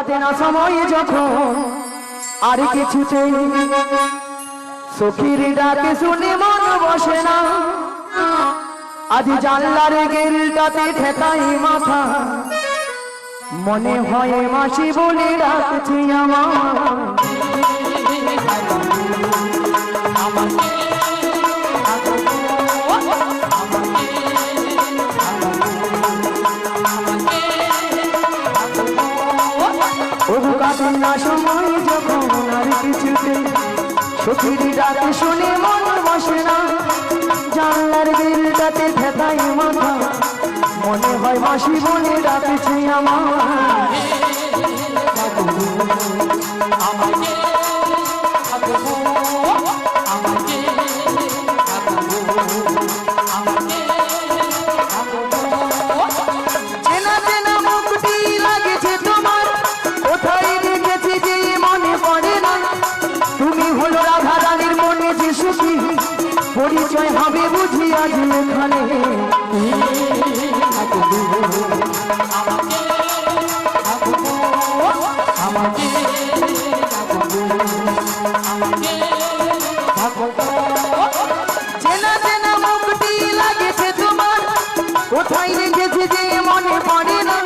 কাটে না সময় যখন আর কিছুতে সখীর ডাকে শুনে মন বসে না আজ জানলার গেলটাতে ঠেকাই মাথা মনে হয় মাসি বলে ডাকছি আমার কাটে না সময় যখন আর কিছুতে সখীর ডাকে শুনে মন বসে না জানলার গেলটাতে ঠেকাই মাথা মনে হয় মাসি বলে ডাকছি আমার চেনা চেনা মুখটি লাগেছে তোমার কোথায় দেখেছি যে মনে পড়ে না তুমি হলো রাধা রানীর মনে যে সুখী পরিচয় হবে বুঝি আজ এখানে চেনা চেনা মুখটি লাগেছে তোমার কোথায় রেখেছে যে মনে পড়ে না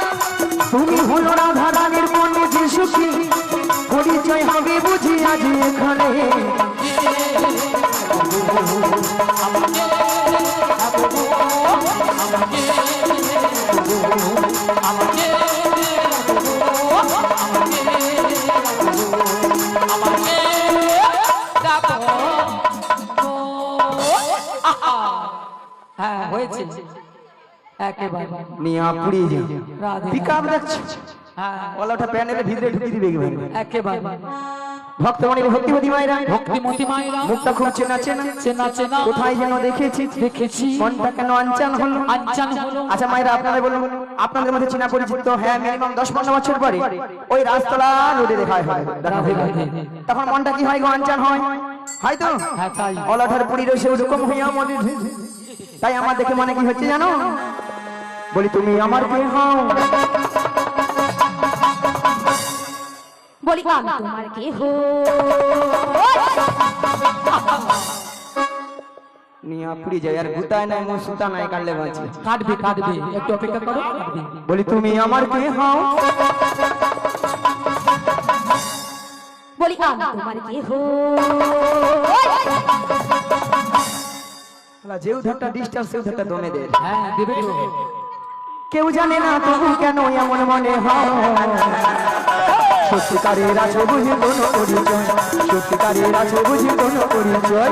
তুমি হলো রাধা রানীর মনে যে সুখী পরিচয় হবে বুঝি আজ এখানে হ্যাঁ হয়েছে একেবারে নিয়া পুড়িয়ে যাও রাধে পিকআপ দেখছো হ্যাঁ ওলাটা প্যানেলে ভিতরে ঢুকিয়ে দিবে কি ভাই একেবারে ভক্তমণির ভক্তিমতী মায়েরা ভক্তিমতী মায়েরা মুখটা খুব চেনা চেনা চেনা চেনা কোথায় যেন দেখেছি মনটা কেন আনচান হলো আচ্ছা মায়েরা আপনারা বলুন আপনাদের মধ্যে চেনা পরিচিত হ্যাঁ মিনিমাম 10-15 বছর পরে ওই রাস্তালা রোডে দেখা হয় তখন মনটা কি হয় গো আনচান হয় হয়তো হ্যাঁ তাই ওলাটার পুরী রয়েছে ওরকম হইয়া মনে তাই আমার দেখে মনে কি হচ্ছে জানো বলি তুমি আমার কে হও বলি আমি তোমার কে হো নিয়া পুরি যায় আর গুতায় নাই মন সুতা নাই কাটলে বাঁচে কাটবে কাটবে একটু অপেক্ষা করো কাটবে বলি তুমি আমার কে হও বলি আমি তোমার কে হো যে উধারটা ডিস্টেন্স সে উধারটা দমে দে হ্যাঁ দেবে তো কেউ জানে না তবু কেন এমন মনে হয় সত্যিকারের আছে বুঝি কোনো পরিচয় সত্যিকারের আছে বুঝি কোনো পরিচয়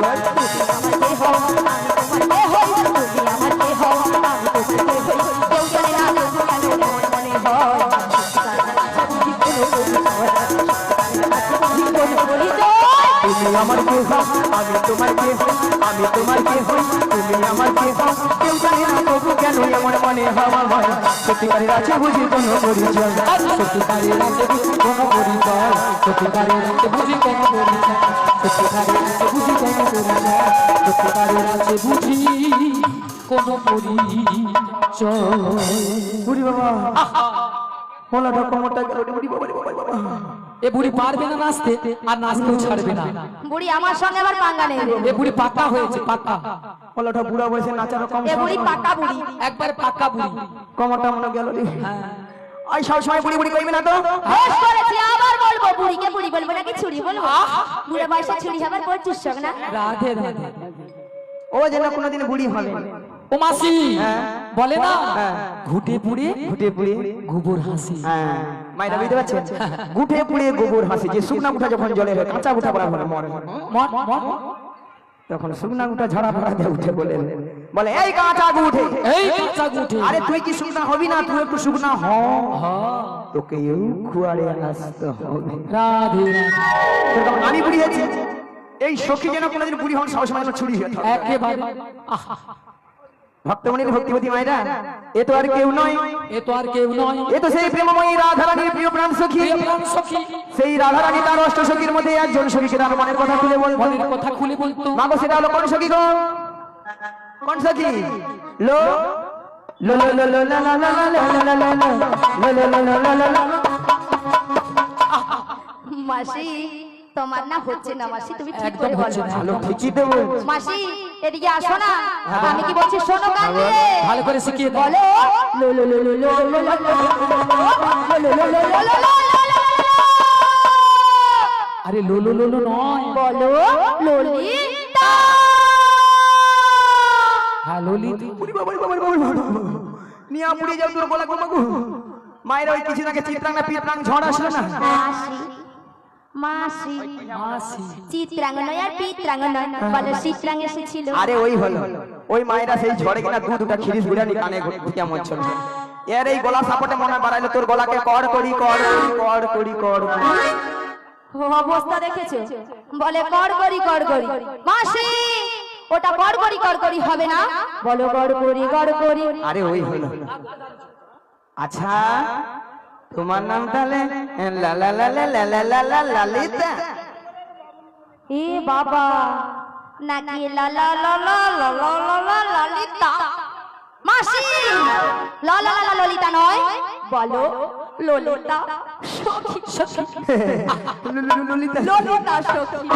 তুমি আমার কে হও আমি তোমার কে হই আমি তোমার কে হই তুমি আমার কে হও কেউ জানে না তবু কেন এমন মনে হওয়া হয় সত্যিকারের আছে বুঝি কোনো পরিচয় সত্যিকারের আছে বুঝি কোনো পরিচয় সত্যিকারের আছে বুঝি কোনো পরিচয় সত্যিকারের আছে বুঝি কোনো পরিচয় সত্যিকারের আছে বুঝি কোনো পরিচয় বুড়ি বাবা মোলাটা কোমরটা গেল বুড়ি বাবা রে বাবা এ বুড়ি পারবে না নাচতে আর নাচতেও ছাড়বে না বুড়ি আমার সঙ্গে আবার পাঙ্গা নেই এ বুড়ি পাকা হয়েছে পাকা মোলাটা বুড়া বয়সে নাচার কম এ বুড়ি পাকা বুড়ি একবারে পাকা বুড়ি কোমরটা মনে গেল রে হ্যাঁ আই সব সময় বুড়ি বুড়ি কইবে না তো বেশ করেছি আবার বলবো বুড়িকে বুড়ি বলবো নাকি ছুরি বলবো বুড়া বয়সে ছুরি হবার প্রচুর শখ না রাধে রাধে ও যেন কোনোদিন বুড়ি হবে ও মাসি হ্যাঁ বলে না হ্যাঁ ঘুটে পুড়ে ঘুটে পুড়ে গোবর হাসি হ্যাঁ মাইরা বুঝতে পারছেন গুঠে পুড়ে গোবর হাসি যে শুকনা গুঠা যখন জলে হয় কাঁচা গুঠা বলা হয় মরে মন মন তখন শুকনা গুঠা ঝাড়া ফাড়া দিয়ে উঠে বলে এই কাঁচা গুঠে এই কাঁচা গুঠে আরে তুই কি শুকনা হবি না তুই একটু শুকনা হ হ্যাঁ তোকে এই খুয়ারে আসতে হবে রাধে রাধে আমি বুড়ি হয়েছি এই সখী যেন কোনোদিন বুড়ি হন সবসময় যেন ছুরি হয়ে থাকে একেবারে ভক্তমণির ভক্তিপতি মায়েরা এ তো আর কেউ নয় এ তো আর কেউ নয় এ তো সেই প্রেমময়ী রাধারানীর প্রিয় প্রাণ সখী প্রিয় প্রাণ সখী সেই রাধারানী তার অষ্ট সখীর মধ্যে একজন সখীকে তার মনের কথা খুলে বলতো মনের কথা খুলে বলতো মাগো সেটা হলো কোন সখী গো কোন সখী লো লো লো লো লো লা লা লা লা লা লা লা লা লা লা লা লা লা মাসি তোমার না হচ্ছে না মাসি, তুমি ঠিক একদম করে হচ্ছে বলো। না। ভালো ঠিকই তো বলছি। মাসি এদিকে আসো না, আমি কি বলছি শোনো কান দিয়ে। ভালো করে শিখিয়ে দাও। বলো লো লো লো লো লো লো লো লো লো লো লো লো লো লো লো। আরে লোলো লোলো নয়, বলো ললিতা। হ্যাঁ ললিত। নিয়া পুড়ে যাও তোর গলা গো। মায়ের ওই কিছু আগে চিত্রাং না পিত্রাং ঝড় আসলো না। মাসি মাসি মাসি চিত্রাঙ্গ নয় আর পিত্রাঙ্গ নয়, বলো চিত্রাঙ্গ এসেছিল। আরে ওই হলো ওই মায়েরা সেই ঝড়ে কিনা দুটা খিরিস গুড়ানি কানে কেমন চল। এর এই গলা সাপোর্টে মনে বাড়াইলো তোর গলাকে কর করি কর কর করি কর। অবস্থা দেখেছো, বলে কর করি মাসি ওটা কর করি হবে না, বলো কর করি। আরে ওই হলো। আচ্ছা তোমার নাম তাহলে লা লা লা লা লা লা লা লা ললিতা। এ বাবা নাকি লা লা লা লা লা লা লা লা ললিতা। মাসি লা লা লা লা ললিতা নয়, বলো ললিতা সখী। ললিতা। ললিতা সখী।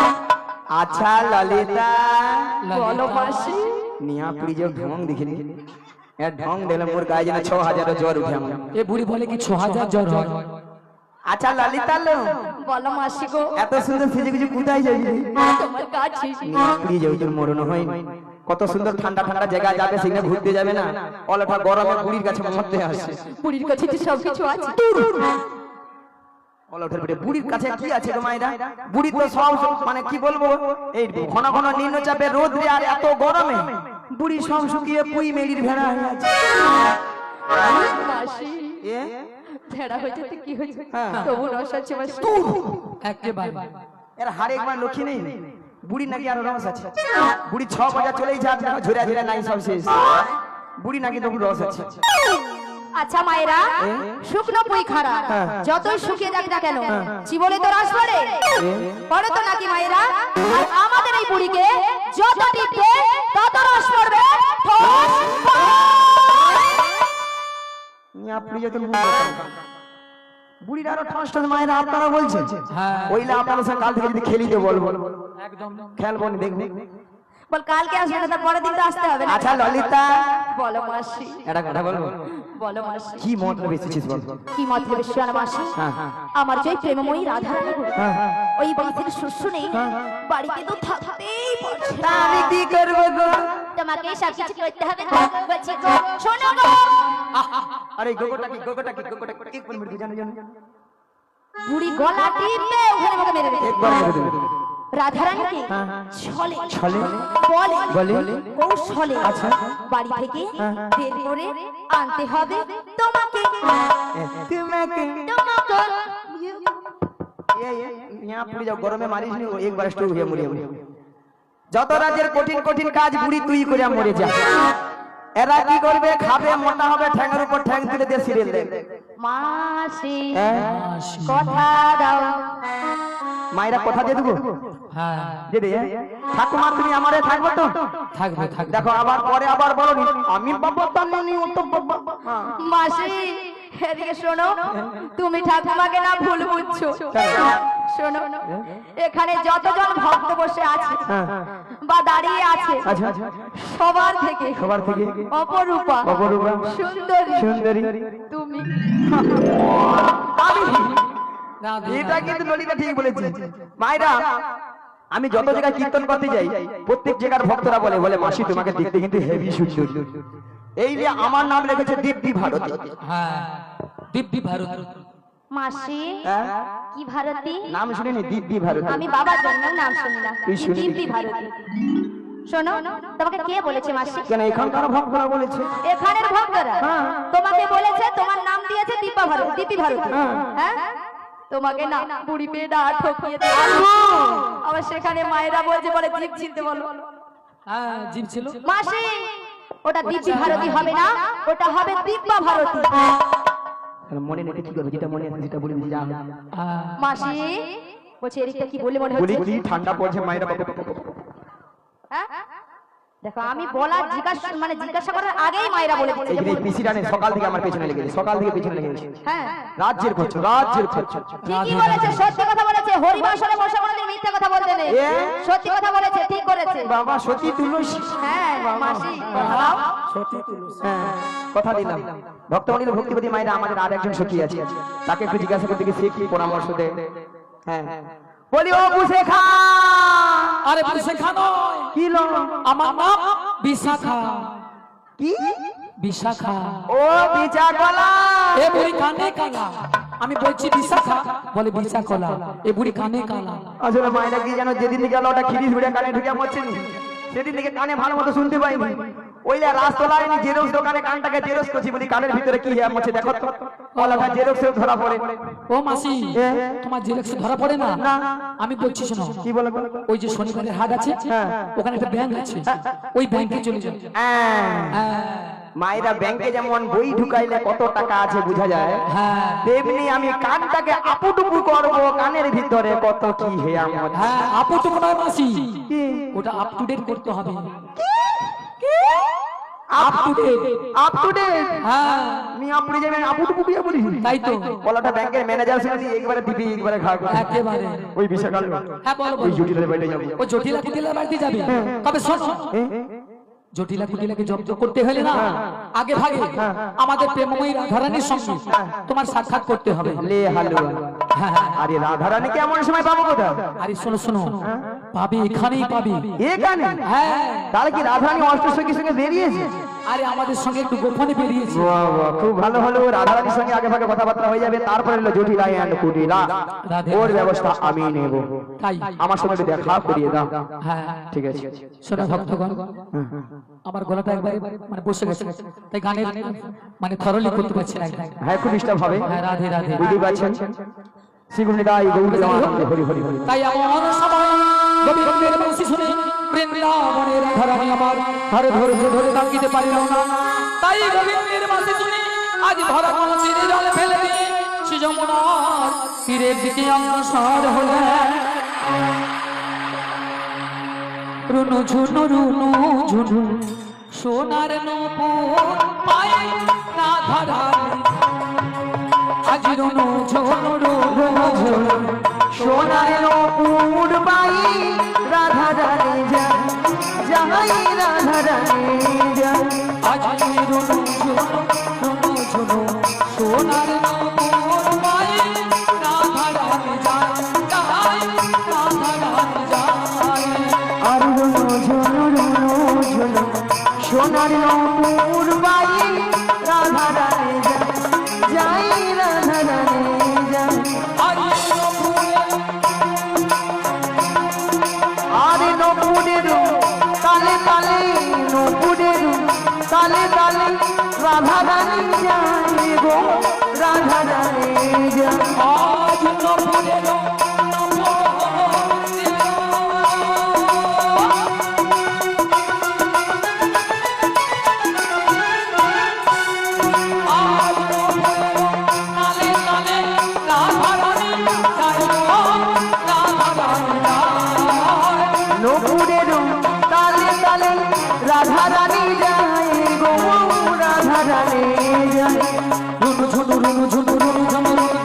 আচ্ছা ললিতা বলো মাসি। নিয়া পুরি যে ঢং দেখিনি এর ঢং দিলে মোর গায়ে যেন 6000 জ্বর উঠে আমার। এ বুড়ি বলে কি 6000 জ্বর হয়। আচ্ছা ললিতা লো বলো মাসি গো, এত সুন্দর ফিজে কিছু কোথায় যাবি? তোমার কাছে নিয়া পুরি যে ওই মরণ হয় কত সুন্দর ঠান্ডা ঠান্ডা জায়গা যাবে সেখানে ঘুরতে যাবে না, অলটা গরমে বুড়ির কাছে মরতে আসে। পুরীর কাছে তো সবকিছু আছে। অলটার পেটে বুড়ির কাছে কি আছে গো মায়েরা? বুড়ি তো সব মানে কি বলবো এই ঘন ঘন নিম্নচাপে রোদে আর এত গরমে বুড়ি সব শুকিয়ে পুই মেরির ভেড়া হয়ে আছে। মাসি এ ভেড়া হয়েছে তো কি হয়েছে, হ্যাঁ। তবু রস আছে মাসি। একেবারে এর হারে একবার লক্ষ্মী নেই, বুড়ি নাকি আরো রস আছে। বুড়ি 6 বাজা চলেই যা ঝুরা ঝুরা নাই সব শেষ। বুড়ি নাকি তবু রস আছে। আচ্ছা মায়েরা, শুকনো পুই খাড়া যতই শুকিয়ে যাক না কেন জীবনে তো রস পড়ে পড়ে তো নাকি মায়েরা? আর আমাদের এই বুড়িকে যত টিপবে তত রস পড়বে। ঠোস, আপনি যত বুড়ির আরো ঠাস ঠাস মায়েরা আপনারা বলছেন। হ্যাঁ ওইলা আপনারা সঙ্গে কাল থেকে যদি খেলি দিয়ে বলবো একদম। খেলবো না দেখবো। বল কালকে আসবে না, তার পরের দিন তো আসতে হবে না। আচ্ছা ললিতা বলো মাসি। একটা কথা বলবো, বলো মাসি। কি মতলব এসেছিস বল? কি মতলব শোনা মাসি? হ্যাঁ আমার যে প্রেমময়ী রাধা রানী বলে, হ্যাঁ ওই বাড়িতে শস্য নেই, বাড়িতে তো থাকতেই পারছে তা না। আমি কি করবো গো? তোমাকে সব কিছু করতে হবে তো। বলছি গো শোনো গো, আরে গোগোটা কি এক মিনিট জানো জানো বুড়ি গলা টিপে ওখানে আমাকে মেরে দেবে। একবার মেরে দেবে। রাধারানীকে ছলে ছলে বলে বলে কৌশলে আচ্ছা। বাড়ি থেকে বের করে আনতে হবে তোমাকে। তোমাকে তোমাকে यहाँ পুরি যাও গরমে মারিস নি একবার স্ট্রোক হয়ে মরে যাবে। যত রাজ্যের কঠিন কঠিন কাজ বুড়ি তুই করে মরে যা। এরা কি করবে? খাবে, মোটা হবে, ঠ্যাঙের উপর ঠ্যাং তুলে দিয়ে সিরিয়াল দেবে। মাসি মাসি। কথা দাও। মায়েরা কথা দিয়ে দেবো হ্যাঁ যে দে ঠাকুমা তুমি আমারে থাকবো তো? থাকবে থাকবে। দেখো আবার পরে আবার বলো নি আমি বাবা তানি ও তো বাবা। মাসি এদিকে শোনো, তুমি ঠাকুমাকে না ভুল বুঝছো। শোনো, এখানে যতজন ভক্ত বসে আছে বা দাঁড়িয়ে আছে আচ্ছা সবার থেকে সবার থেকে অপরূপা অপরূপা সুন্দরী সুন্দরী তুমি। না এটা কিন্তু ললিতা ঠিক বলেছে। মায়েরা আমি যত জায়গায় কীর্তন করতে যাই প্রত্যেক জায়গার ভক্তরা বলে বলে মাসি তোমাকে দেখতে কিন্তু হেভি সুন্দর। এই যে আমার নাম লেগেছে দীপ্তি ভারতী। হ্যাঁ দিব্যি ভারত। মাসি হ্যাঁ? কি ভারতী? নাম শুনিনি দীপ্তি ভারতী? আমি বাবার জন্য নাম শুনলাম তুই শুনলি? দিব্যি ভারতী। শোনো, তোমাকে কে বলেছে মাসি? কেন এখানকার ভক্তরা বলেছে? এখানের ভক্তরা তোমাকে বলেছে, তোমার নাম দিয়েছে দীপা ভারতী, দীপি ভারতী। হ্যাঁ তোমাকে না বুড়ি পেয়ে না ঠকিয়ে দেয়। আবার সেখানে মায়েরা বলছে বলে জীব চিনতে বলো। হ্যাঁ জিম ছিল। মাসি ওটা দীপি ভারতী হবে না, ওটা হবে দীপা ভারতী। মনে নেই কি করবে? যেটা মনে আছে সেটা বলে দিই। যা মাসি বলছে এদিকটা কি বলে মনে বলি হচ্ছে? কি ঠান্ডা পড়ছে মায়েরা। হ্যাঁ দেখো আমি বলা জিজ্ঞাসা করার আগেই মায়েরা বলে দিচ্ছে যে এই পিসি রানী সকাল থেকে আমার পেছনে লেগে গেছে, সকাল থেকে পেছনে লেগে গেছে। হ্যাঁ রাজ্যের করছো, রাজ্যের করছো। ঠিকই বলেছে, সত্যি কথা বলেছে। হরিবাসরে বসে কোনোদিন মিথ্যা কথা বলতে নেই। এ? সত্যি কথা বলেছে, ঠিক করেছে। বাবা সতী তুলসী। হ্যাঁ মাসি কথা দাও। হ্যাঁ, কথা দিলাম। ভক্তমণির ভক্তিপতি মায়েরা আমাদের আর একজন সখী আছে, তাকে একটু জিজ্ঞাসা করতে কি সে কি পরামর্শ দেয়। হ্যাঁ বলি ও বুঝে খা। আরে বিশাখা নয়, কি লো? আমার নাম বিশাখা। কি বিশাখা ও বিচা গলা? এ বুড়ি কানে কালা। আমি বলছি বিশাখা, বলে বিশা কলা। এ বুড়ি কানে কালা। আসলে মায়েরা কি জানো, যেদিন থেকে ওটা খিরিস ভিড়ে কানে ঢুকে মরছে সেদিন থেকে কানে ভালো মতো শুনতে পাইনি। ওইলা রাস্তলায় জেরক্স দোকানে কানটাকে জেরক্স করছি, বলি কানের ভিতরে কি হ্যাঁ মরছে দেখো তো। বলাটা জেরক্সেও ধরা পড়ে। ও মাসি, তোমার জেরক্সে ধরা পড়ে না? আমি বলছি শোনো। কি বলে? ওই যে শনিবারের হাট আছে, ওখানে একটা ব্যাংক আছে, ওই ব্যাংকে চলে যাও। মায়েরা ব্যাংকে যেমন বই ঢুকাইলে কত টাকা আছে বোঝা যায়, হ্যাঁ তেমনি আমি কানটাকে আপুটুপু করবো, কানের ভিতরে কত কি হেয়া মত। হ্যাঁ, আপু তো নয় মাসি, ওটা আপ টু ডেট করতে হবে। Up to date, up to date. হ্যাঁ আমি আপুড়ে যাবেন, আপুটুপু কি বলি? তাই তো। বলাটা ব্যাংকের ম্যানেজার শুনে একবারে দিবি, একবারে খাওয়া। একেবারে ওই বিশাখাল হ্যাঁ বলো ওই বলো। জটিলের বাইরে যাবো। ও জটিলা কুটিলা বাড়িতে যাবে, তবে শোনো, জটিলা কুটিলাকে জব্দ করতে হলে না, আগে ভাগে আমাদের প্রেমময়ী রাধারানীর সঙ্গে তোমার সাক্ষাৎ করতে হবে। লে হালুয়া। হ্যাঁ আরে রাধারানীকে এমন সময় পাবো কোথায়? আরে শোনো শোনো, পাবে এখানেই পাবে। এখানে? হ্যাঁ, তাহলে কি রাধারানী অষ্টসখীর সঙ্গে বেরিয়েছে? আরে আমাদের সঙ্গে একটু গোপনে বেরিয়েছে। বাহ বাহ, খুব ভালো হলো। রাধারানীর সঙ্গে আগে ভাগে কথাবার্তা হয়ে যাবে, তারপরে হলো জটিলা এন্ড কুটিলা। রাধে ওর ব্যবস্থা আমি নেব। তাই আমার সঙ্গে একটু দেখা করিয়ে দাও। হ্যাঁ ঠিক আছে। শোনো ভক্তগণ, আমার গলাটা একবার বসে গেছে, তাই গানের থরলি করতে পারছি না। হ্যাঁ খুব ডিস্টার্ব হবে। হ্যাঁ রাধে রাধে। বুঝতে পারছেন? শ্রীগুণিদাই গৌরী রামানন্দে হরি হরি হরি। তাই এমন সময় গোবিন্দের বাঁশি শুনে বৃন্দাবনের রাধারানী আমার ধরে ধৈর্য ধরে তাকিতে পারিল না। তাই গোবিন্দের বাঁশি শুনে আজ ভরা কলসির জলে ফেলে দিয়ে সে যমুনার তীরের দিকে অগ্রসর হলেন। রুনু ঝুনু রুনু ঝুনু সোনার নূপুর পায়ে রাধারানী। আজ রুনু ঝুনু রুনু ঝুনু সোনার নূপুর বাই রাধারানী যায়, যাই রাধারানী যায়। আজ রুনু ঝুনু রুনু ঝুনু সোনার নূপুর পায়ে রাধারানী যায়, যায় রাধারানী যায়। আর রুনু ঝুনু রুনু ঝুনু সোনার নূপুর বাই রাধারানী যায়, যাই রাধারানী যায়। আজ আরে নপুরের তালে তালে, নপুরের তালে তালে রাধারানী যায় গো, রাধারানী যায়। আজ নপুরের নপুরের তালে তালে রাধারানী যায় গো, রাধারানী যায়। রুনু ঝুনু রুনু ঝুনু রুনু ঝুনু রুনু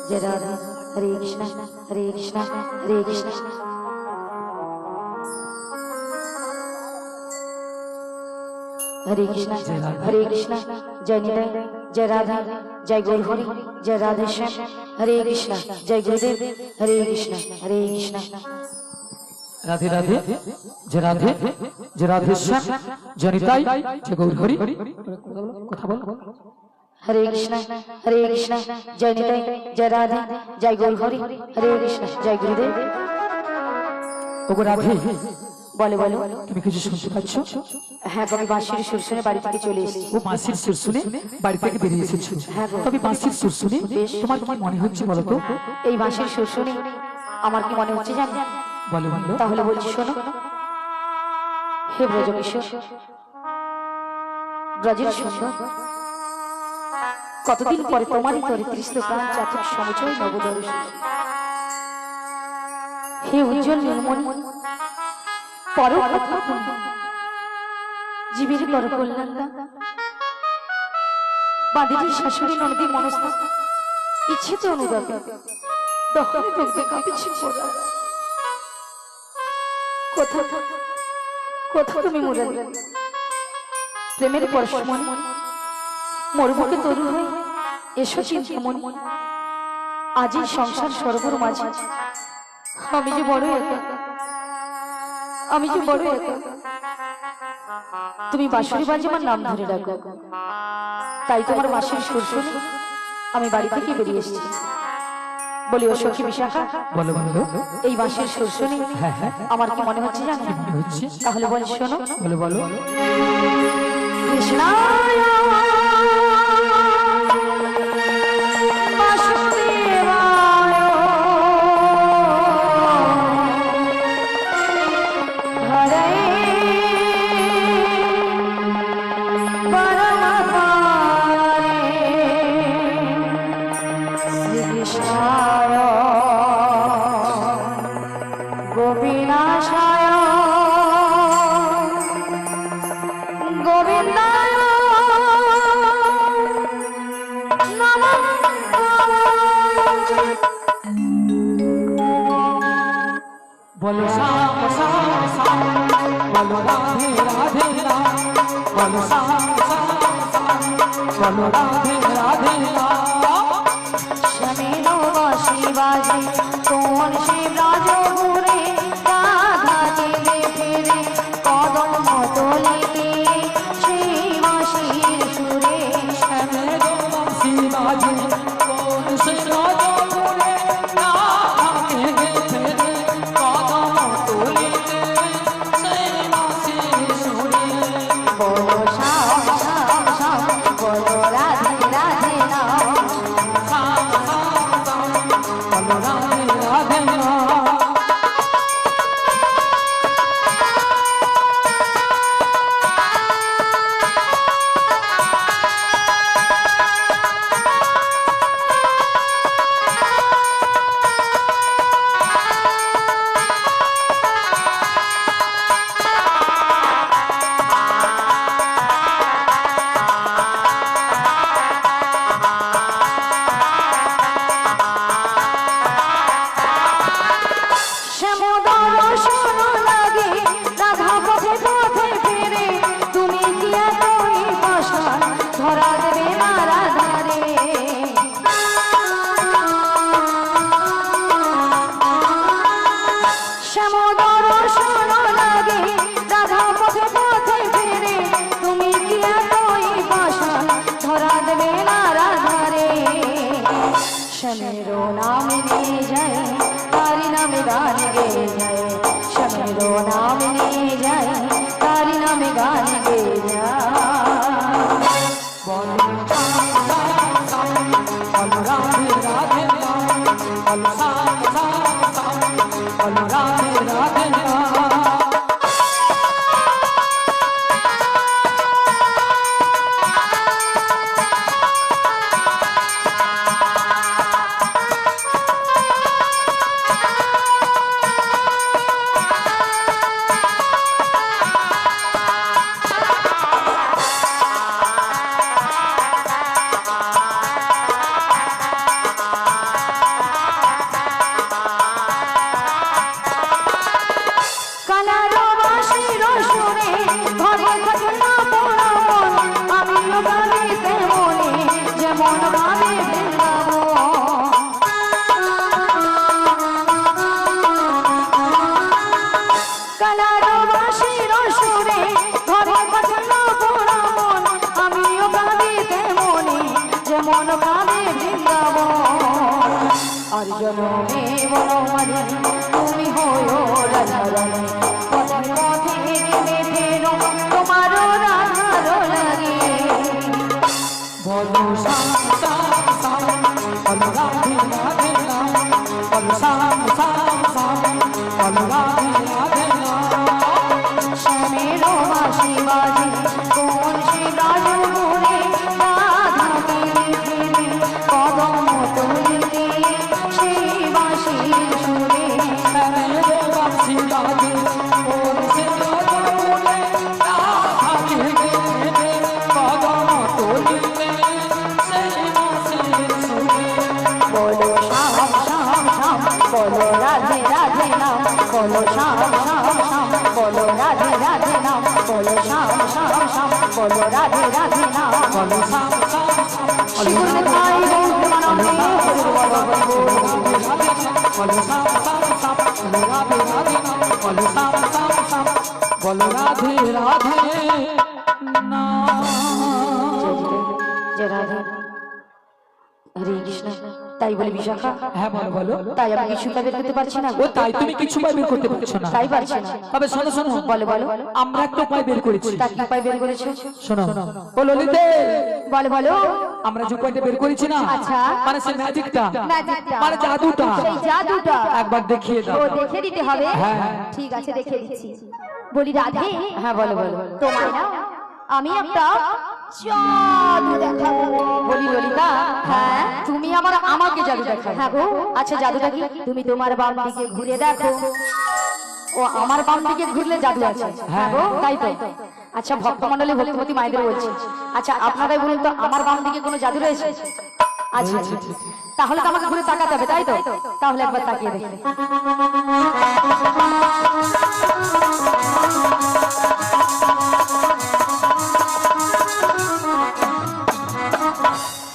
जय राधा। हरे कृष्णा हरे कृष्णा हरे कृष्णा। हरे कृष्णा हरे कृष्णा। जय निताई जय राधा जय गौरहरि जय राधेश्याम। हरे कृष्णा जय गुरुदेव। हरे कृष्णा हरे कृष्णा। রাধে রাধে যে রাধে যে রাধেশ্যাম জনিতাই যে গৌরহরি কথা বল হরে কৃষ্ণ জয় নিতাই জয় রাধে জয় গৌর হরি হরে কৃষ্ণ জয় গুরুদেব। ওগো রাধে বলে বলো তুমি কিছু শুনতে পাচ্ছ? হ্যাঁ আমি বাঁশির সুর শুনে বাড়ি থেকে চলে এসেছি। ও বাঁশির সুর শুনে বাড়ি থেকে বেরিয়ে এসেছো। তবে বাঁশির সুর শুনে তোমার কি মনে হচ্ছে বলো তো? এই বাঁশির সুর শুনে আমার কি মনে হচ্ছে জানো? বলো বলো। তাহলে বলছি শোনো। হে ব্রজ কিশোর ব্রজের সুন্দর, কতদিন পরে তোমারই তরে তৃষ্ণ প্রাণ চাতক সমুচয় নবদর্শ। হে উজ্জ্বল নীলমণি পরম জীবের বড় কল্যাণ বাঁধিটি শাশুড়ি নদী মনস্থ ইচ্ছে তো অনুদান দখলে দেখবে কাঁপিছি মোরা। কোথা কোথা তুমি মোরা প্রেমের পরশমন মোর বুকে তরু হয়ে এসো চিন্তামন। আজ এই সংসার সর্বর মাঝে আমি যে বড় একা, আমি যে বড় একা। তুমি বাঁশরি বাজে আমার নাম ধরে ডাকো, তাই তোমার বাঁশির সুর শুনে আমি বাড়ি থেকে বেরিয়ে এসেছি। বলি ও সখী বিশাখা বলো বলো। এই বাঁশির সুর শুনে আমার কি মনে হচ্ছে জানো? হচ্ছে তাহলে বল শোনো। বলো বলো। কৃষ্ণায় বাসুদেবায় হরে পরমাত্মায় শ্রীকৃষ্ণায় গোপীনাশায় গোবিন্দায় নমঃ। বলো শ্যাম শ্যাম শ্যাম বলো রাধে রাধে রাম বলো শ্যাম শ্যাম শ্যাম বলো রাধে রাধে রাম। শমেন বাঁশি বাজে তোর সে ব্রজপুরে রাধা দিলে ফিরে কদম তলিতে সেই বাঁশির সুরে। শ্যামের বাঁশি বাজে কোন সে রাজপুরে রাধা দিলে ফিরে কদম তলিতে সেই বাঁশির সুরে। বলো শ্যাম শ্যাম শ্যাম বলো রাধে রাধে রাম। শ্যাম শ্যাম শ্যাম বলো রাধে রাধে রাম। শ্যামদল শোন লাগে রাধা পথে পথে ফিরে তুমি কি এতই পাষাণ ধরা দেবে না রাধারে। শ্যামদল শোন লাগে রাধা পথে পথে ফিরে তুমি কি এতই পাষাণ ধরা দেবে না রাধারে। শ্যামের নাম নিয়ে যায় তারি নামে গান গেয়ে যায়, শ্যামের নাম নিয়ে যায় তারি নামে গান গেয়ে যায়। বলো শ্যাম শ্যাম শ্যাম বলো রাধে রাধে রাম বলো শ্যাম শ্যাম শ্যাম বলো রাধে রাধে রাম। শ্যামদল জনমে বনমালী তুমি হয়ো রাধারানী পথে পথে বেঁধে তোমার রাধার লাগে বলো শাম শাম শাম বলো রাধে রাধে নাম বলো শাম শাম শাম বলো রাধে রাধে নাম শ্যামের বাঁশি বাজে কোন সে রাজপুরে রাধাকে দেখে কদম তুলিতে সেই বাঁশির সুরে মেরে বাঁশি বাজে ওর সে রাজপুরে রাধাকে দেখে কদম তুলিতে সেই বাঁশির সুরে বলো শ্যাম শ্যাম শ্যাম বলো রাধে রাধে নাম বলো শ্যাম শ্যাম শ্যাম বলো রাধে রাধে নাম বলো শ্যাম শ্যাম শ্যাম বলো রাধে রাধে নাম বলো শাম শাম শাম শিবুর ভাই বন্ধু মানবে বলো শাম শাম শাম বলো রাধে রাধে নাম বলো শাম শাম শাম বলো রাধে রাধে নাম জয় রাধে হরে কৃষ্ণ তাই বলে বিশাখা হ্যাঁ বলো বলো তাই আমি কিছু বের করতে পারছি না ও তাই তুমি কিছু উপায় বের করতে পারছো না তাই পারছি না তবে শোনো শোনো বলো বলো আমরা একটা উপায় বের করেছি তা কি উপায় বের করেছো শোনো ও ললিতে বলো বলো আমরা যে উপায়টা বের করেছি না আচ্ছা। মানে সেই ম্যাজিকটা ম্যাজিকটা মানে জাদুটা সেই জাদুটা একবার দেখিয়ে দাও ও দেখে দিতে হবে হ্যাঁ। ঠিক আছে দেখে দিচ্ছি বলি রাধে হ্যাঁ বলো বলো তোমায় না আমি একটা জাদু দেখাবো বলি ললিতা হ্যাঁ তুমি আমাকে জাদু দেখাবে হ্যাঁ গো আচ্ছা জাদুটা কি তুমি তোমার বাম দিকে ঘুরে দেখো ও আমার বাম দিকে ঘুরলে জাদু আছে হ্যাঁ গো তাই তো আচ্ছা ভক্তমণ্ডলী ভক্তিমতী মায়েদের বলছি আচ্ছা আপনারাই বলুন তো আমার বাম দিকে কোনো জাদু রয়েছে আচ্ছা তাহলে তো আমাকে ঘুরে তাকাতে হবে তাই তো তাহলে একবার তাকিয়ে দেখি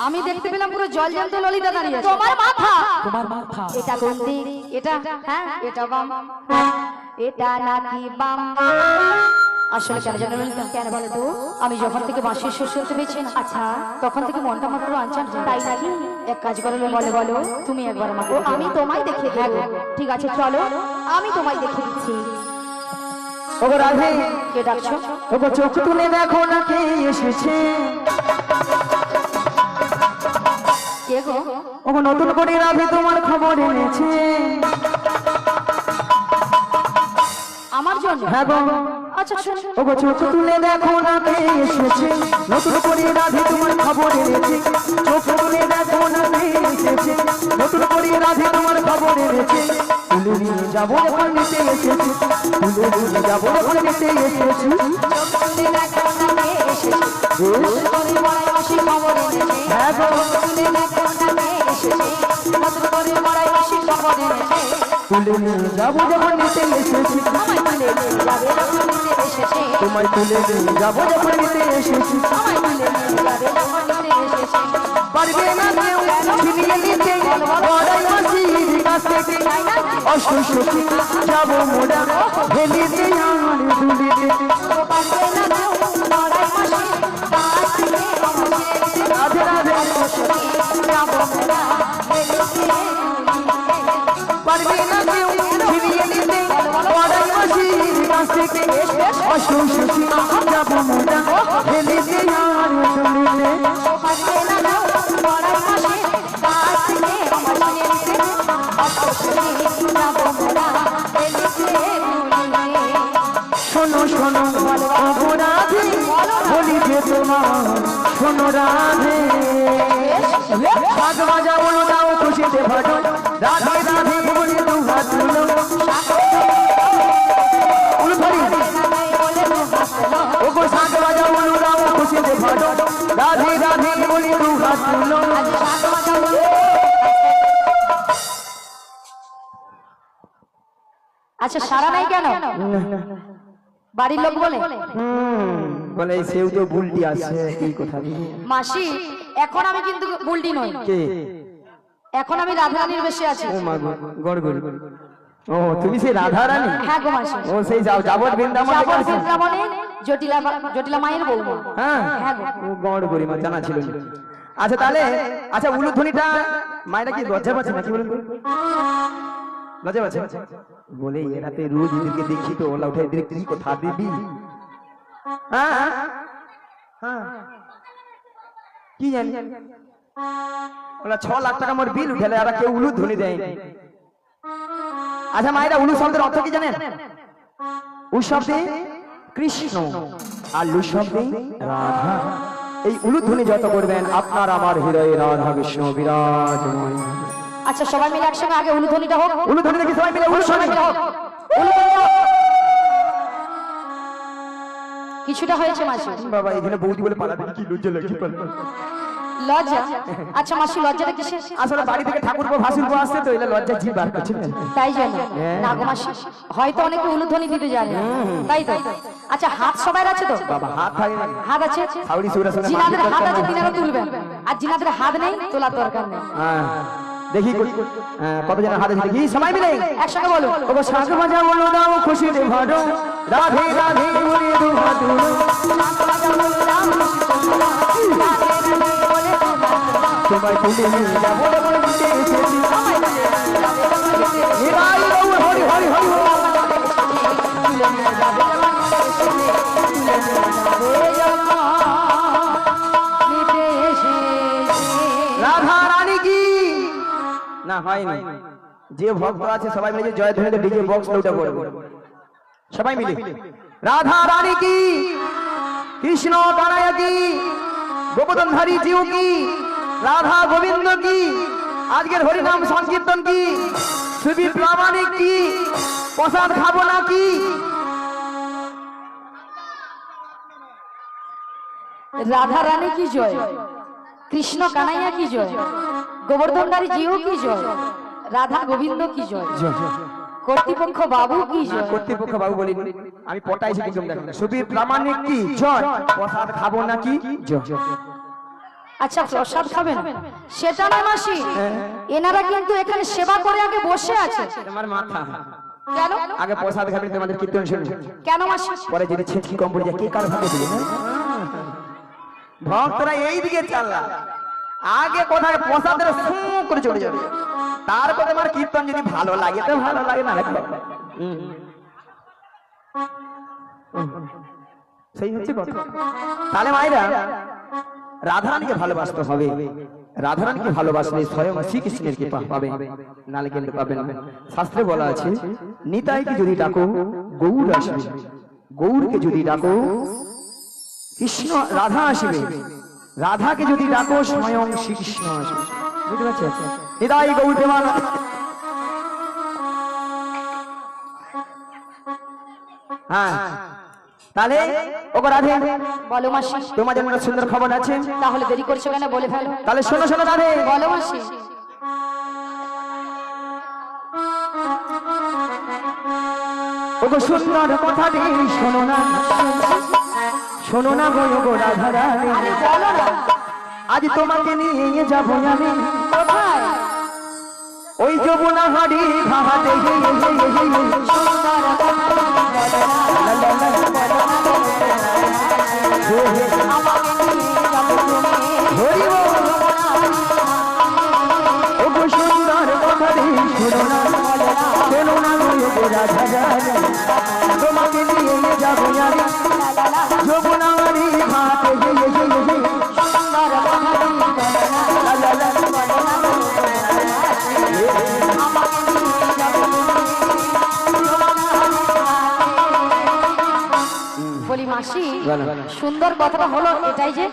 আমি দেখতে পেলাম পুরো জল জ্যান্ত ললিতা দাঁড়িয়ে আছে তোমার মাথা তোমার মাথা এটা কোন দিক এটা হ্যাঁ এটা বাম এটা নাকি বাম আসলে কেন জানো ললিতা কেন বলো তো আমি যখন থেকে বাঁশির সুর শুনতে পেয়েছি না আচ্ছা তখন থেকে মনটা আমার পুরো আনচান তাই নাকি এক কাজ করো বলে বলো তুমি একবার আমাকে আমি তোমায় দেখিয়ে দেব ঠিক আছে চলো আমি তোমায় দেখিয়ে দিচ্ছি ওগো রাধে কে ডাকছো ওগো চোখ তুলে দেখো না কে এসেছে কে গো ওগো নতুন করে রাধে তোমার খবর এনেছে আমার জন্য হ্যাঁ গো আচ্ছা শোনো ওগো চোখ তুলে দেখো না কে এসেছে নতুন করে রাধে তোমার খবর এনেছে চোখ তুলে দেখো না কে এসেছে নতুন করে রাধে তোমার খবর এনেছে তুলে নিয়ে যাবো যখন নিতে এসেছে তুলে নিয়ে যাবো যখন নিতে এসেছি তুলে দেখো না কে এসেছে নতুন করে মরাই বাঁশি খবর এনেছে হ্যাঁ গো তুলে দেখো না কে এসেছে নতুন করে মরাই বাঁশি খবর এনেছে তুলে নিয়ে যাবো যখন নিতে এসেছি আমায় তুলে নিয়ে যাবে যখন নিতে এসেছে তোমায় তুলে নিয়ে যাবো যখন নিতে এসেছি আমায় তুলে নিয়ে যাবে যখন নিতে এসেছে পারবে না কেউ ছিনিয়ে নিতে বড়াই মাসির কাছ থেকে অসুসুখী যাবো মোড়া হেলিতে আমার দুলিতে পারবে না কেউ মরাই বাঁশি কাছ থেকে আমাকে রাধে রাধে যাবো মোরা হেলিতে পারবে না কেউ ছিনিয়ে নিতে বড়াই মাসির কাছ থেকে অসুসুখী যাবো মোড়া হেলিতে আমার দুলিতে পারবে না কেউ মরাই বাঁশি কাছ থেকে আমাকে যাবো মোরা হেলিতে শোনো শোনো ওগো রাধে বলি যে তোমার শোনো রাধে ভাগ বাজা বলো দাও খুশিতে ভাটো রাধে রাধে বলে দু হাত তুলো উলফারি ওগো শাক বাজা বলো দাও খুশিতে ভাটো রাধে রাধে বলে দু হাত তুলো আচ্ছা সারা নাই কেন বাড়ির লোক বলে বলে সেও তো ভুলটি আছে এই কথা মাসি এখন আমি কিন্তু বুলটি নই কে এখন আমি রাধারানীর বেশে আছি ও মা গো গড় গড় ও তুমি সেই রাধা রানী হ্যাঁ গো মাসি ও সেই যাবত বৃন্দাবনে যাবত গেছো? বৃন্দাবনে জটিলা মায়ের বৌমা হ্যাঁ হ্যাঁ গো ও গড় গড়ি মা জানা ছিল না। আচ্ছা তাহলে আচ্ছা উলুধ্বনিটা মায়েরা কি লজ্জা পাচ্ছে নাকি বলুন তো? লজ্জা পাচ্ছে বলে এরাতে রোজ এদেরকে দেখি তো ওলা উঠে এদের কি কথা দিবি হ্যাঁ হ্যাঁ কি জানি ওলা 6 লাখ টাকা মোর বিল উঠেলে আর কেউ উলুধ্বনি দেয়নি। আচ্ছা মায়েরা উলু শব্দের অর্থ কি জানেন? উ শব্দে কৃষ্ণ আর লু শব্দে রাধা। এই উলুধ্বনি যত করবেন আপনার আমার হৃদয়ে রাধা কৃষ্ণ বিরাজমান। আচ্ছা সবাই মিলে একসঙ্গে আগে উলুধ্বনিটা হোক। উলুধ্বনি দেখি সবাই মিলে সবাই মিলে হোক। উলুধ্বনিটা হোক। কিছুটা হয়েছে মাসি। বাবা এখানে বৌদি বলে পালাবে কি লজ্জা লাগে লজ্জা? আচ্ছা মাসি লজ্জাটা কিসের? আসলে বাড়ি থেকে ঠাকুরপো ভাসুরপো আসছে তো এলা লজ্জা জিভ বার করছে তাই জন্য না গো মাসি, হয়তো অনেকে উলুধ্বনি দিতে জানে না, তাই তো। আচ্ছা হাত সবার আছে তো? বাবা হাত থাকে না। হাত আছে? সাউরি সুরা শুনে জিনাদের হাত আছে তিনারা তুলবেন, আর জিনাদের হাত নেই তোলার দরকার নেই। হ্যাঁ দেখি কত জনের হাত আছে দেখি সবাই মিলে একসঙ্গে বলো। ওগো শাক ভাজা বলো দাও খুশি রে ভাড়ো রাধে রাধে বলে দু হাত তোমায় তুলে নিয়ে যাবো বলে দিতে এসেছি নিরাই বাবু হরি হরি হরি রাধা রানী কি না হয়নি। যে ভক্ত আছে সবাই মিলে জয় ধ্বনিতে ডিজে বক্স লউটা করবে সবাই মিলে। রাধা রানী কি, কৃষ্ণ কানাইয়া কি, গোপদনধারী জিউ কি, রাধা গোবিন্দ কি, আজকের হরিনাম সংকীর্তন কি, সুবীর প্রামাণিক কি, প্রসাদ খাবো না কি। রাধা রানী কি জয়, কৃষ্ণ কানাইয়া কি জয়, গোবর্ধনধারী জিউ কি জয়, রাধা গোবিন্দ কি জয়, কর্তৃপক্ষ বাবু কি জয়। কর্তৃপক্ষ বাবু বলি আমি পটাইছি কিন্তু দেখেন সুবীর প্রামাণিক কি জয়, প্রসাদ খাবো না কি জয়। আচ্ছা প্রসাদ খাবেন সেটা না মাসি, এনারা কিন্তু এখানে সেবা করে আগে বসে আছে। তোমার মাথা কেন? আগে প্রসাদ খাবেন তোমাদের কীর্তন শুনবে, কেন মাসি? পরে যদি ছিটকি কম পড়ে যায় কে কার ভাগে দিবে না। ভক্তরা এই দিকে চাল্লা আগে কোথায় প্রসাদের সু করে চলে যাবে, তারপরে আমার কীর্তন যদি ভালো লাগে তো ভালো লাগে না সেই হচ্ছে কথা। তাহলে মায়েরা রাধারানীকে ভালোবাসতে হবে, রাধারানীকে ভালোবাসলে স্বয়ং শ্রীকৃষ্ণের কৃপা পাবে, নালে কিন্তু পাবে না। শাস্ত্রে বলা আছে নিতাইকে যদি ডাকো গৌর আসবে, গৌরকে যদি ডাকো কৃষ্ণ রাধা আসবে, রাধাকে যদি ডাকো স্বয়ং শ্রীকৃষ্ণ আসবে। বুঝতে পারছেন? নিতাই গৌর প্রেমানন্দ। হ্যাঁ তাহলে ওগো রাধে বলো মাসি। তোমাদের মনে সুন্দর খবর আছে, তাহলে দেরি করছো কেন বলে ফেলো। তাহলে শোনো শোনো রাধে। বলো মাসি। ওগো সুন্দর কথাটি শোনো না, শোনো না গো ওগো রাধা রানী, আরে বলো না। আজ তোমাকে নিয়ে যাবো আমি কোথায়? ওই যমুনা হাড়ি ঘাটে। ওগো সুন্দর কথাটি শোনো না, শোনো না গো ওগো রাধা রানী, তোমাকে নিয়ে যাবো আমি যমুনা হাড়ি ঘাটে। বলি মাসি সুন্দর কথাটা হলো এটাই যে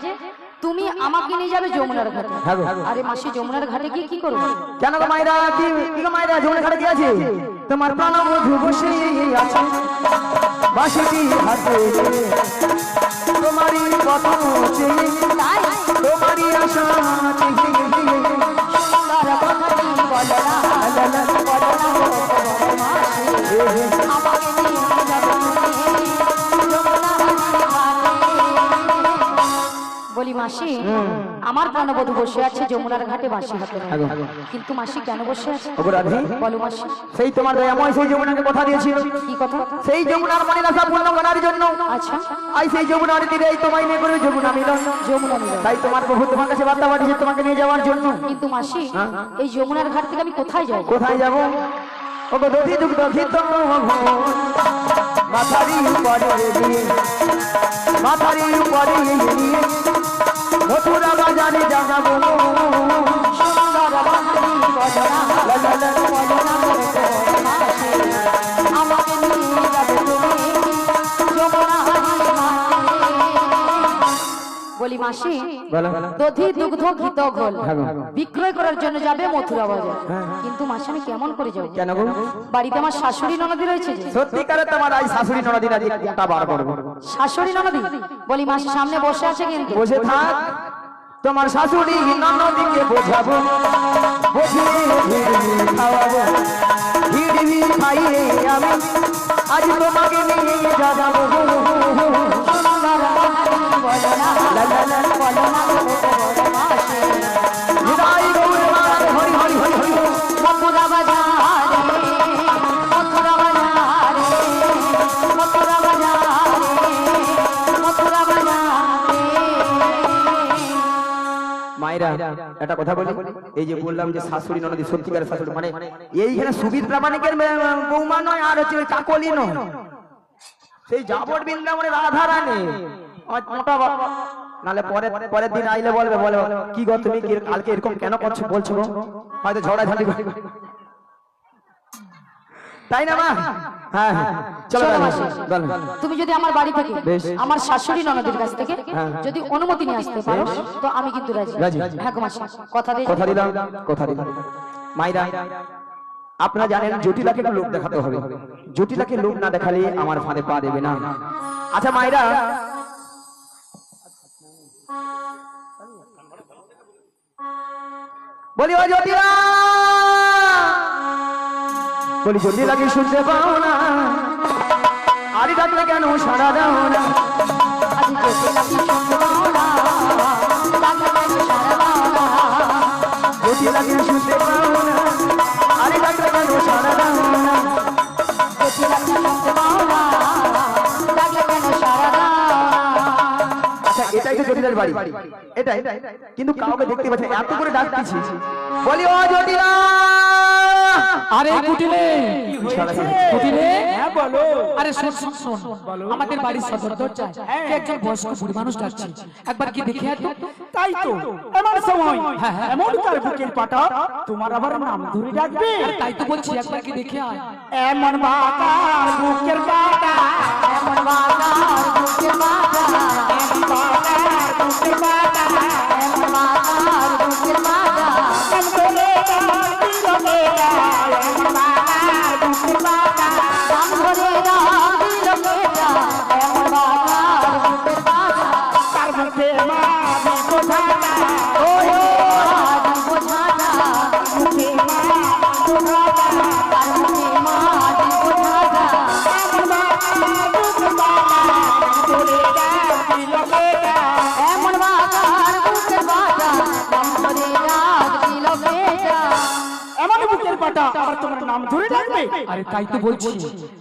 তুমি আমাকে নিয়ে যাবে যমুনার ঘাটে। আরে মাসি যমুনার ঘাটে গিয়ে কি করবো? কেন গো মায়েরা কি গো মায়েরা যমুনা ঘাটে কি আছে? তোমার প্রাণবধূ বসে আছে বাঁশিটি হাতে, তোমারই কথা চেয়ে তোমারই আশা চেয়ে। সুন্দর কথাটি বলো না, বলো না মাসি, আমাকে নিয়ে যাবে তুমি যমুনার ঘাটে। বলি মাসি আমার প্রাণবধূ বসে আছে যমুনার ঘাটে বাঁশি হাতে নিয়ে। কিন্তু মাসি কেন বসে আছে ওগো রাধে, বলো মাসি। সেই তোমার দয়াময় সেই যমুনাকে কথা দিয়েছিল, কি কথা? সেই যমুনার মনের আশা পূর্ণ করার জন্য আচ্ছা, আই সেই যমুনার তীরে এই তোমায় নিয়ে করে যমুনা মিলন। যমুনা মিলন। তাই তোমার প্রভু তোমার কাছে বার্তা পাঠিয়েছে তোমাকে নিয়ে যাওয়ার জন্য। কিন্তু মাসি এই যমুনার ঘাট থেকে আমি কোথায় যাব? কোথায় যাব? ওগো দধি দুগ্ধ ঘিত মাথারি উপরে দিয়ে, মাথারি উপরে নিয়ে মথুরা বাজারে যাবো। সুন্দর বাঙালি বদনা, লা লা লা বদনা করে মাসি, আমাকে নিয়ে যাবে তুমি যমুনা হারি মাঠে। বলি মাসি, বলো। দধি দুগ্ধ ঘিত ঘোল হ্যাঁ গো। বিক্রয় করার জন্য যাবে মথুরা বাজার। কিন্তু মাসি আমি কেমন করে যাব? কেন গো? বাড়িতে আমার শাশুড়ি ননদি রয়েছে যে। সত্যিকারে তোমার আই শাশুড়ি ননদিন আজ কোনটা বার করবো? শাশুড়ি ননদি? বলি মাসি সামনে বসে আছে কিন্তু। বসে থাক, তোমার শাশুড়ি ননদিকে বোঝাবো, বসিয়ে ভিড় খাওয়াবো, ভিড় খাইয়ে আমি আজ তোমাকে নিয়ে যাবো। সুন্দর বাঙালি বদনা, লা লা লা বদনা করে মাসি, হৃদয় গৌর মান হরি হরি হরি হরি। মথুরা বাজারে, মথুরা বাজারে, মথুরা বাজারে, মথুরা বাজারে। মায়েরা একটা কথা বলি, এই যে বললাম যে শাশুড়ি ননদি সত্যিকারের শাশুড়ি মানে এইখানে সুবিধ প্রামাণিকের বৌমা নয়, আর হচ্ছে ওই কাকলি নয়, সেই যাবট বৃন্দাবনের রাধা রানী মোটা বাবা। নালে পরের দিন আইলে বলবে, বলে কি গো তুমি কালকে এরকম কেন করছো বলছো গো? হয়তো ঝগড়াঝাটি তাই না মা? হ্যাঁ হ্যাঁ চলো চলো দাদা, মাসি। চলো। তুমি যদি আমার বাড়ি থেকে বেশ। আমার শাশুড়ি ননদের কাছ থেকে হ্যাঁ। যদি অনুমতি নিয়ে আসতে পারো তো আমি কিন্তু রাজি। রাজি। হ্যাঁ গো মাসি, কথা দিয়ে কথা দিলাম, কথা দিলাম। মাইরা আপনারা জানেন জটিলাকে একটু লোক দেখাতে হবে, জটিলাকে লোক না দেখালে আমার ফাঁদে পা দেবে না। আচ্ছা মাইরা, বলি ও জটিলা, বলি জটিলাকে শুনতে পাও না, আরে ডাকলে কেন সারা দাও না? আজ যেতে লাগি শুনতে পাও না, ডাকলে কেন সাড়া দাও না? জটিলাকে শুনতে পাও না, আরে ডাকলে কেন সারা দাও না? যেতে লাগি শুনতে পাও না, ডাকলে কেন সাড়া দাও না? আচ্ছা এটাই তো জটিলার বাড়ি, এটাই, কিন্তু কাউকে দেখতে পাচ্ছি না, এত করে ডাকতেছি। বলি ও জটিলা, আরে কুটিলে, কুটিলে, হ্যাঁ বলো। আরে শোন শোন শোন, আমাদের বাড়ির সদর দরজায় কে একজন বয়স্ক বুড়ি মানুষ ডাকছে, একবার কি দেখে আয় তো। তাই তো এমন সময় হ্যাঁ, হ্যাঁ। এমন কার বুকের পাটা তোমার আবার নাম ধরে ডাকবে? আর তাই তো বলছি একবার কি দেখে আয়। এমন বাতার বুকের পাটা, এমন বাজার বুকের বাজার, এমন বাতার বুকের পাটা, এমন বাজার বুকের বাজার, এমন করে ডাক দিল মেয়েরা, এমন বাতার বুকের পাটা, কান ধরে রাম দিল মেয়েটা, এমন বাজার বুকের বাজার। তার মুখে মারি কোথাটা, ওই আদি বোঝাটা, মুখে মারি কোথাটা, তার মুখে মাটি বোঝাটা, এমন বাতার বুকের পাটা, করে ডাক দিল মেয়েরা। এমন বাজার বুকের বাজার, কান ধরে রাম দিল মেয়েটা। এমন বুকের পাটা আবার তোমার নাম ধরে ডাকবে? আরে তাই তো বলছি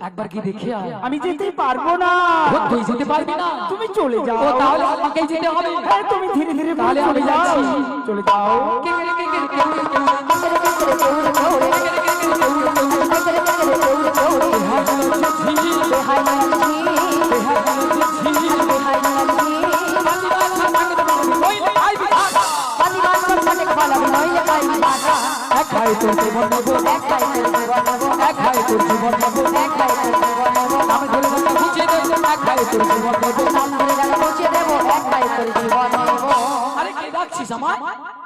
একবার কি দেখে আয়। আমি যেতে পারবো না। ও, তুই যেতে পারবি না? তুমি চলে যাও। ও তাহলে আমাকেই যেতে হবে। হ্যাঁ, তুমি ধীরে ধীরে তাহলে আমি চলে যাও। যাচ্ছি। চলে যাও। কে কে কে কে কে কে কে। কেরে কেরে দৌড়ে দৌড়ে, কেরে কেরে দৌড়ে দৌড়ে, বেহাই নাচি, বেহাই নাচি, বাজি বাজবার সাথে পালাবি নইলে পাইবি বাধা। এক ভাই তোর জীবন নেবো, এক ভাই তোর জীবন নেবো, এক ভাই তোর জীবন নেবো, এক ভাই তোর জীবন নেবো, আমি ধরে বাচ্চা বুঝিয়ে দেবো, এক ভাই তোর জীবন নেবো। নাম ধরে যারা পৌঁছে দেবো, এক ভাই তোর জীবন নেবো। আরে কে ডাকছিস আমার?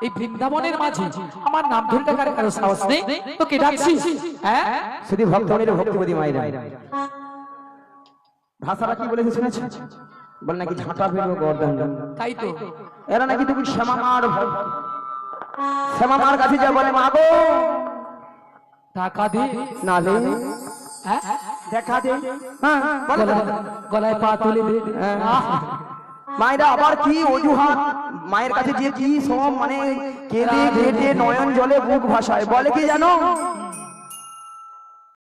এই বৃন্দাবনের মাঝে আমার নাম ধরে ডাকার কারো সাহস নেই, তো কে ডাকছিস? হ্যাঁ শুধু ভক্তমণির ভক্তিপতি মায়েরা ভাষাটা কি বলেছে শুনেছো? বল নাকি ঝাঁটা ফেলবো গর্দান, তাই তো। এরা নাকি তুমি শ্যামামার শ্যামামার কাছে যা বলে মা গো টাকা দে, নালে হ্যাঁ দেখা দে। হ্যাঁ বলো, গলায় গলায় পা তুলে দে। হ্যাঁ। আহ, মায়েরা আবার কি অজুহাত মায়ের কাছে যে কি সব মানে কেঁদে কেটে নয়ন জলে বুক ভাসায় বলে কি জানো